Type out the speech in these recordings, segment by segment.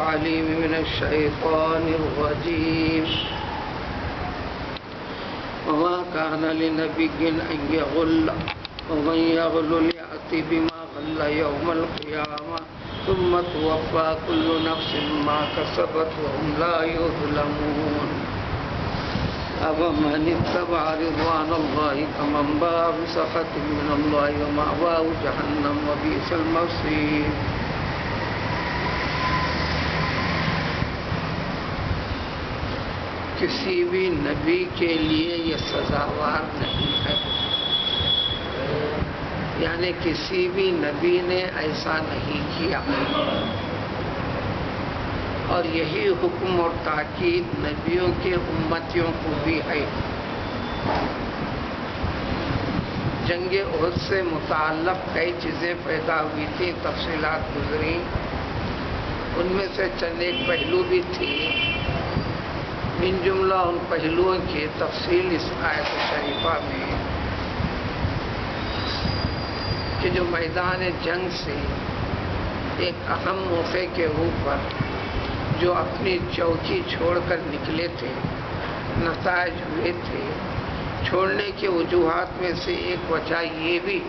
العليم من الشيطان الرجيم وما كان لنبي أن يغل ومن يغل يأتي بما غل يوم القيامة ثم توفى كل نفس ما كسبت وهم لا يظلمون أفمن اتبع رضوان الله كمن باء بسخط من الله ومأواه جهنم وبئس المصير. کسی بھی نبی کے لیے یہ سزاوار نہیں ہے، یعنی کسی بھی نبی نے ایسا نہیں کیا، اور یہی حکم اور تاکید نبیوں کے امتیوں کو بھی ہے۔ جنگ احد سے متعلق کئی چیزیں پیدا ہوئی تھیں، تفصیلات گزری، ان میں سے چند ایک پہلو بھی تھی۔ من جملہ ان پہلوؤں کی تفصیل اس آیت شریفہ میں کہ جو میدان جنگ سے ایک اہم موقع کے اوپر جو اپنی چوکی چھوڑ کر نکلے تھے، نتائج ہوئے تھے۔ چھوڑنے کی وجوہات میں سے ایک وجہ یہ بھی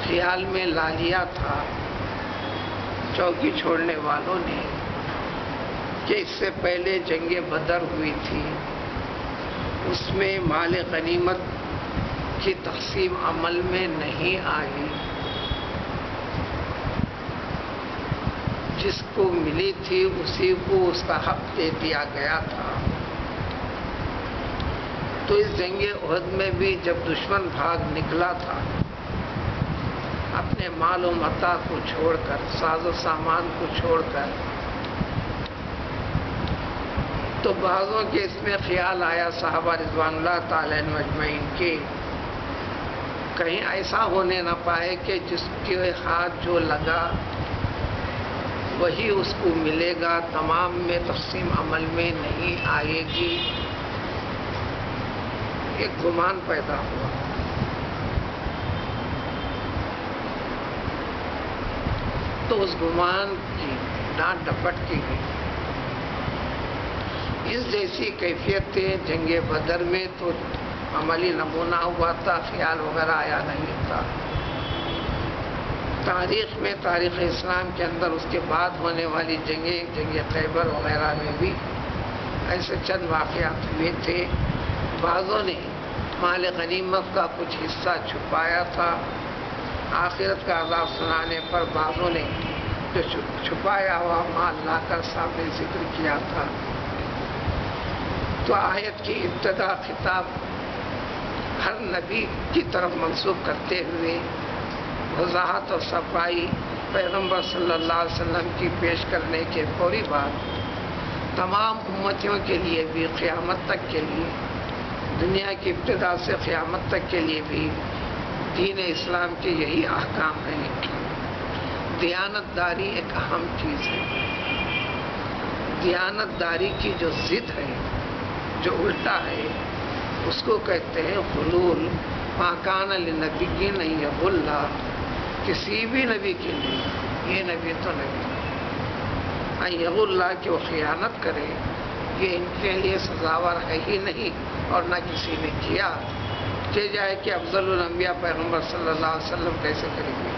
خیال میں لا لیا تھا چوکی چھوڑنے والوں نے کہ اس سے پہلے جنگ بدر ہوئی تھی، اس میں مال غنیمت کی تقسیم عمل میں نہیں آئی، جس کو ملی تھی اسی کو اس کا حق دے دیا گیا تھا۔ تو اس جنگ احد میں بھی جب دشمن بھاگ نکلا تھا اپنے مال و متاع کو چھوڑ کر، ساز و سامان کو چھوڑ کر، تو بعضوں کے اس میں خیال آیا صحابہ رضوان اللہ تعالی عنہم اجمعین کے کہیں ایسا ہونے نہ پائے کہ جس کے ہاتھ جو لگا وہی اس کو ملے گا، تمام میں تقسیم عمل میں نہیں آئے گی۔ ایک گمان پیدا ہوا۔ تو اس گمان کی ڈانٹ ڈپٹ کی گئی۔ اس جیسی کیفیت تھے جنگ بدر میں تو عملی نمونہ ہوا تھا، خیال وغیرہ آیا نہیں تھا۔ تاریخ میں، تاریخ اسلام کے اندر اس کے بعد ہونے والی جنگیں، جنگ خیبر وغیرہ میں بھی ایسے چند واقعات ہوئے تھے۔ بعضوں نے مال غنیمت کا کچھ حصہ چھپایا تھا، آخرت کا عذاب سنانے پر بعضوں نے جو چھپایا ہوا مال لا کر سامنے ذکر کیا تھا۔ تو آیت کی ابتدا خطاب ہر نبی کی طرف منسوب کرتے ہوئے وضاحت اور صفائی پیغمبر صلی اللہ علیہ وسلم کی پیش کرنے کے فوری بعد تمام امتیوں کے لیے بھی، قیامت تک کے لیے، دنیا کی ابتدا سے قیامت تک کے لیے بھی دین اسلام کے یہی احکام ہیں۔ دیانت داری ایک اہم چیز ہے۔ دیانت داری کی جو ضد ہے، جو الٹا ہے، اس کو کہتے ہیں غلول۔ ما کان لنبی ان یغل، کسی بھی نبی کے لیے، یہ نبی تو نبی ان یغل کہ وہ خیانت کرے، یہ ان کے لیے سزاوار ہے ہی نہیں، اور نہ کسی نے کیا۔ کہ جائے کہ افضل الانبیاء پیغمبر صلی اللہ علیہ وسلم کیسے کریں گے؟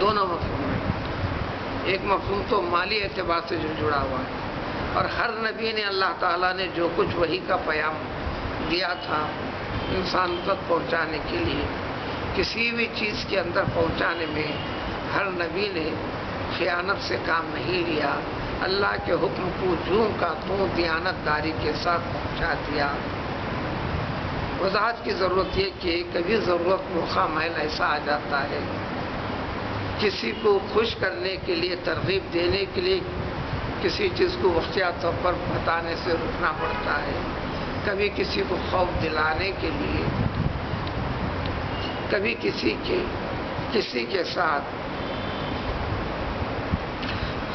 دونوں مفہوم ہیں۔ ایک مفہوم تو مالی اعتبار سے جو جڑا ہوا ہے، اور ہر نبی نے اللہ تعالیٰ نے جو کچھ وحی کا پیام دیا تھا انسان تک پہنچانے کے لیے، کسی بھی چیز کے اندر پہنچانے میں ہر نبی نے خیانت سے کام نہیں لیا، اللہ کے حکم کو جوں کا توں دیانت داری کے ساتھ پہنچا دیا۔ وضاحت کی ضرورت یہ کہ کبھی ضرورت موقع محل ایسا آ جاتا ہے، کسی کو خوش کرنے کے لیے، ترغیب دینے کے لیے کسی چیز کو وقتیہ طور پر بتانے سے رکنا پڑتا ہے، کبھی کسی کو خوف دلانے کے لیے، کبھی کسی کے ساتھ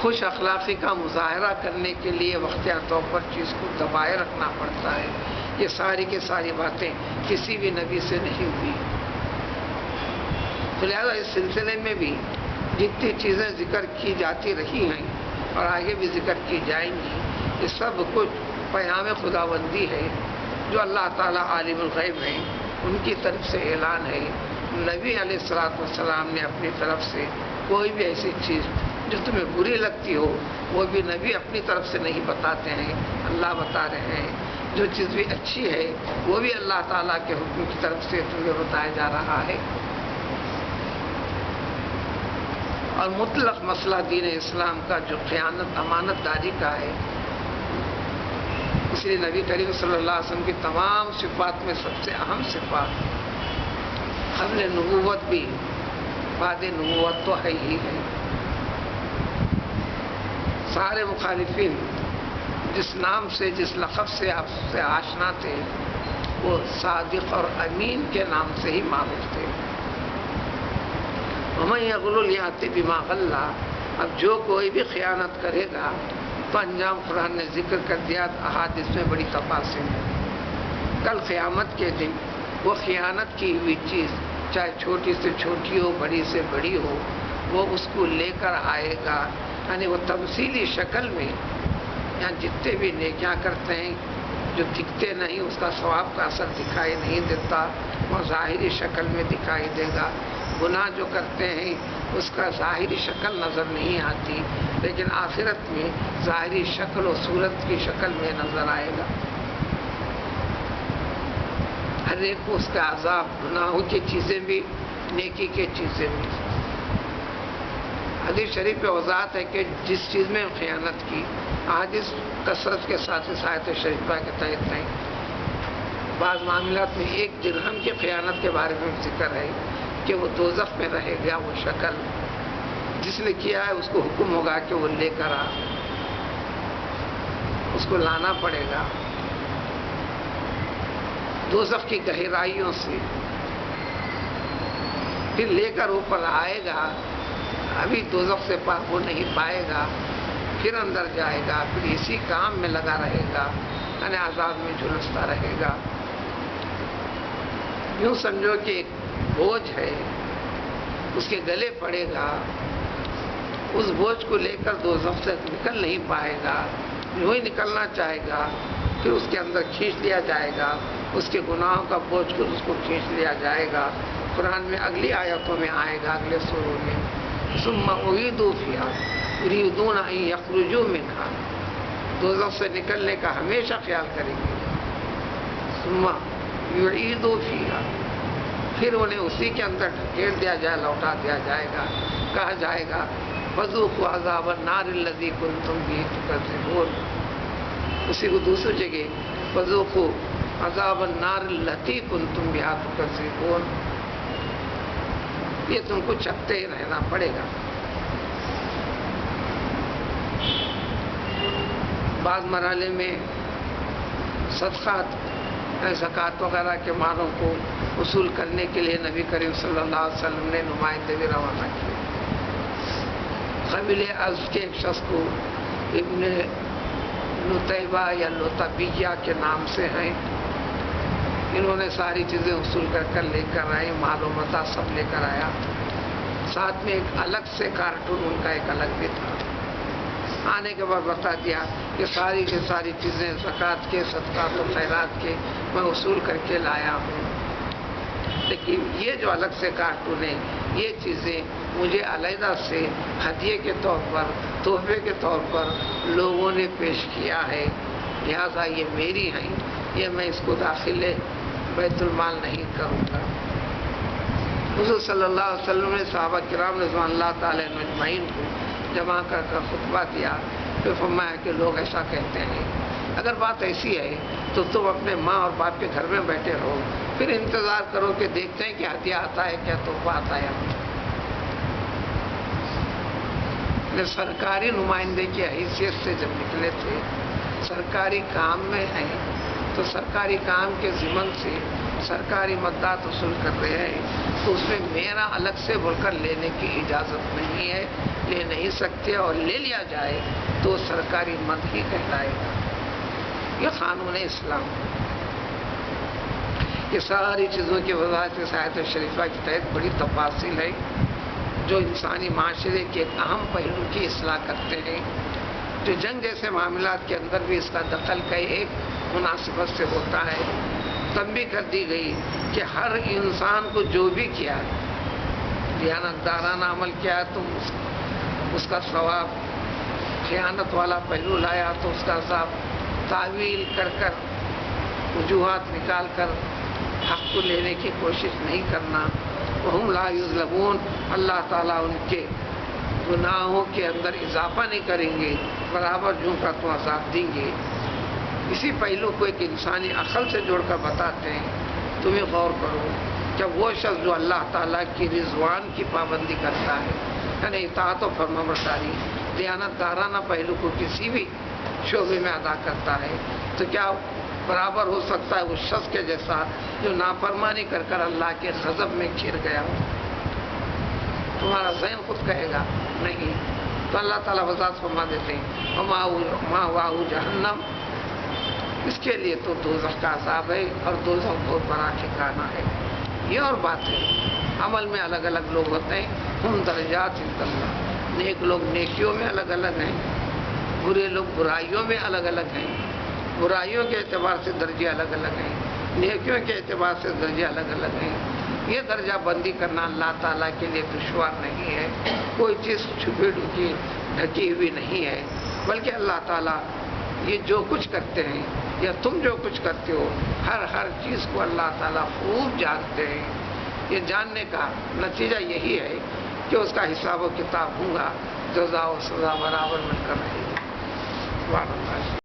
خوش اخلاقی کا مظاہرہ کرنے کے لیے وقتیہ طور پر چیز کو دبائے رکھنا پڑتا ہے۔ یہ ساری کی ساری باتیں کسی بھی نبی سے نہیں ہوئی۔ تو لہٰذا اس سلسلے میں بھی جتنی چیزیں ذکر کی جاتی رہی ہیں اور آگے بھی ذکر کی جائیں گی، یہ سب کچھ پیام خداوندی ہے جو اللہ تعالیٰ عالم الغیب ہیں، ان کی طرف سے اعلان ہے۔ نبی علیہ الصلوۃ والسلام نے اپنی طرف سے کوئی بھی ایسی چیز جو تمہیں بری لگتی ہو وہ بھی نبی اپنی طرف سے نہیں بتاتے ہیں، اللہ بتا رہے ہیں۔ جو چیز بھی اچھی ہے وہ بھی اللہ تعالیٰ کے حکم کی طرف سے تمہیں بتایا جا رہا ہے۔ اور مطلق مسئلہ دین اسلام کا جو خیانت امانت داری کا ہے، اس لیے نبی کریم صلی اللہ علیہ وسلم کی تمام صفات میں سب سے اہم صفات قبل نبوت بھی بعد نبوت تو ہے ہی ہے۔ سارے مخالفین جس نام سے جس لقب سے آپ سے آشنا تھے وہ صادق اور امین کے نام سے ہی معروف تھے۔ وَمَن يَغْلُلْ يَأْتِ بِمَا غَلَّ، اب جو کوئی بھی خیانت کرے گا تو انجام قرآن نے ذکر کر دیا، احادیث میں بڑی تفاصیل ہے۔ کل قیامت کے دن وہ خیانت کی ہوئی چیز چاہے چھوٹی سے چھوٹی ہو بڑی سے بڑی ہو وہ اس کو لے کر آئے گا، یعنی وہ تمثیلی شکل میں، یہاں جتنے بھی نیکیاں کرتے ہیں جو دکھتے نہیں اس کا ثواب کا اثر دکھائی نہیں دیتا، وہ ظاہری شکل میں دکھائی دے گا۔ گناہ جو کرتے ہیں اس کا ظاہری شکل نظر نہیں آتی، لیکن آخرت میں ظاہری شکل و صورت کی شکل میں نظر آئے گا۔ ہر ایک کو اس کا عذاب، گناہوں کی چیزیں بھی نیکی کی چیزیں بھی۔ حدیث شریف پہ وضاحت ہے کہ جس چیز میں خیانت کی، احادیث کثرت کے ساتھ اس آیت شریفہ کے تحت نہیں۔ بعض معاملات میں 1 درہم کی خیانت کے بارے میں ذکر ہے کہ وہ دوزخ میں رہے گا، وہ شکل جس نے کیا ہے اس کو حکم ہوگا کہ وہ لے کر آ، اس کو لانا پڑے گا دوزخ کی گہرائیوں سے، پھر لے کر اوپر آئے گا، ابھی دوزخ سے پاک ہو نہیں پائے گا، پھر اندر جائے گا، پھر اسی کام میں لگا رہے گا، یعنی عذاب میں جھلستا رہے گا۔ یوں سمجھو کہ ایک بوجھ ہے، اس کے گلے پڑے گا، اس بوجھ کو لے کر دوزخ سے نکل نہیں پائے گا، یوں ہی نکلنا چاہے گا، پھر اس کے اندر کھینچ لیا جائے گا، اس کے گناہوں کا بوجھ کو اس کو کھینچ لیا جائے گا۔ قرآن میں اگلی آیتوں میں آئے گا، اگلے سوروں میں، ثم اعیدوا فیہا یریدون ان یخرجوا منہا، دوزخ سے نکلنے کا ہمیشہ خیال کریں گے۔ ثم یعیدوا فیہا، پھر انہیں اسی کے اندر ڈھکیل دیا جائے، لوٹا دیا جائے گا، کہا جائے گا فذوقوا عذاب النار الذی کنتم بہ تکذبون۔ اسی کو دوسری جگہ فذوقوا عذاب النار التی کنتم بہا تکذبون، یہ تم کو چکتے ہی رہنا پڑے گا۔ بعض مرحلے میں صدقات زکوٰۃ وغیرہ کے مالوں کو وصول کرنے کے لیے نبی کریم صلی اللہ علیہ وسلم نے نمائندے بھی روانہ کیے۔ قبیلہ از کے ایک شخص کو ابن لطیبہ یا لطبیہ کے نام سے ہیں، انہوں نے ساری چیزیں وصول کر کر لے کر آئے، مال و متاع سب لے کر آیا، ساتھ میں ایک الگ سے کارٹون ان کا ایک الگ بھی تھا۔ آنے کے بعد بتا دیا کہ ساری کی ساری چیزیں زکوٰۃ کے، صدقات و خیرات کے میں وصول کر کے لایا ہوں، لیکن یہ جو الگ سے کارٹون ہے یہ چیزیں مجھے علیحدہ سے ہدیے کے طور پر، تحفے کے طور پر لوگوں نے پیش کیا ہے، لہذا یہ میری ہیں، یہ میں اس کو داخل بیت المال نہیں کروں گا۔ حضور صلی اللہ علیہ وسلم نے صحابہ کرام رضوان اللہ تعالیٰ عنہم اجمعین کو جمع کر کر خطبہ دیا، پھر فرمایا کہ لوگ ایسا کہتے ہیں، اگر بات ایسی ہے تو تم اپنے ماں اور باپ کے گھر میں بیٹھے رہو، پھر انتظار کرو کہ دیکھتے ہیں کہ ہدیہ آتا ہے کیا تحفہ آتا ہے۔ سرکاری نمائندے کی حیثیت سے جب نکلے تھے، سرکاری کام میں ہیں تو سرکاری کام کے ضمن سے سرکاری مدات وصول کر رہے ہیں، تو اس میں میرا الگ سے بول کر لینے کی اجازت نہیں ہے، لے نہیں سکتے، اور لے لیا جائے تو سرکاری مد ہی کہلائے گا۔ یہ قانون اسلام۔ کہ ساری چیزوں کی وضاحت اس آیت شریفہ کے تحت بڑی تفاصیل ہے جو انسانی معاشرے کے ایک اہم پہلو کی اصلاح کرتے ہیں، جو جنگ جیسے معاملات کے اندر بھی اس کا دخل کا ایک مناسبت سے ہوتا ہے۔ تنبیہ کر دی گئی کہ ہر انسان کو جو بھی کیا دیانتدارانہ عمل کیا تو اس کا ثواب، خیانت والا پہلو لایا تو اس کا عذاب، تعویل کر کر وجوہات نکال کر حق کو لینے کی کوشش نہیں کرنا، وہم لا یظلمون، اللہ تعالیٰ ان کے گناہوں کے اندر اضافہ نہیں کریں گے، برابر جو کا تو عذاب دیں گے۔ اسی پہلو کو ایک انسانی عقل سے جوڑ کر بتاتے ہیں، تمہیں غور کرو کہ وہ شخص جو اللہ تعالیٰ کی رضوان کی پابندی کرتا ہے، یعنی اطاعت و فرمانبرداری، دیانتدارانہ پہلو کو کسی بھی شعبے میں ادا کرتا ہے، تو کیا برابر ہو سکتا ہے اس شخص کے جیسا جو نافرمانی کر کر اللہ کے غضب میں گر گیا ہو؟ تمہارا ذہن خود کہے گا نہیں۔ تو اللہ تعالیٰ وضاحت فرما دیتے ہیں مأواہ جہنم، اس کے لیے تو دوزخ کا عذاب ہے اور دوزخ بہت بڑا ٹھکانہ ہے۔ یہ اور بات ہے، عمل میں الگ الگ لوگ ہوتے ہیں، ہم درجات عند اللہ، نیک لوگ نیکیوں میں الگ الگ ہیں، برے لوگ برائیوں میں الگ الگ ہیں، برائیوں کے اعتبار سے درجے الگ الگ ہیں، نیکیوں کے اعتبار سے درجے الگ الگ ہیں۔ یہ درجہ بندی کرنا اللہ تعالیٰ کے لیے دشوار نہیں ہے، کوئی چیز چھپی ڈھکی ڈھکی ہوئی نہیں ہے، بلکہ اللہ تعالیٰ یہ جو کچھ کرتے ہیں یا تم جو کچھ کرتے ہو، ہر چیز کو اللہ تعالیٰ خوب جانتے ہیں۔ یہ جاننے کا نتیجہ یہی ہے کہ اس کا حساب و کتاب ہوگا، جزا و سزا برابر مل کر رہے گی۔ سبحان اللہ۔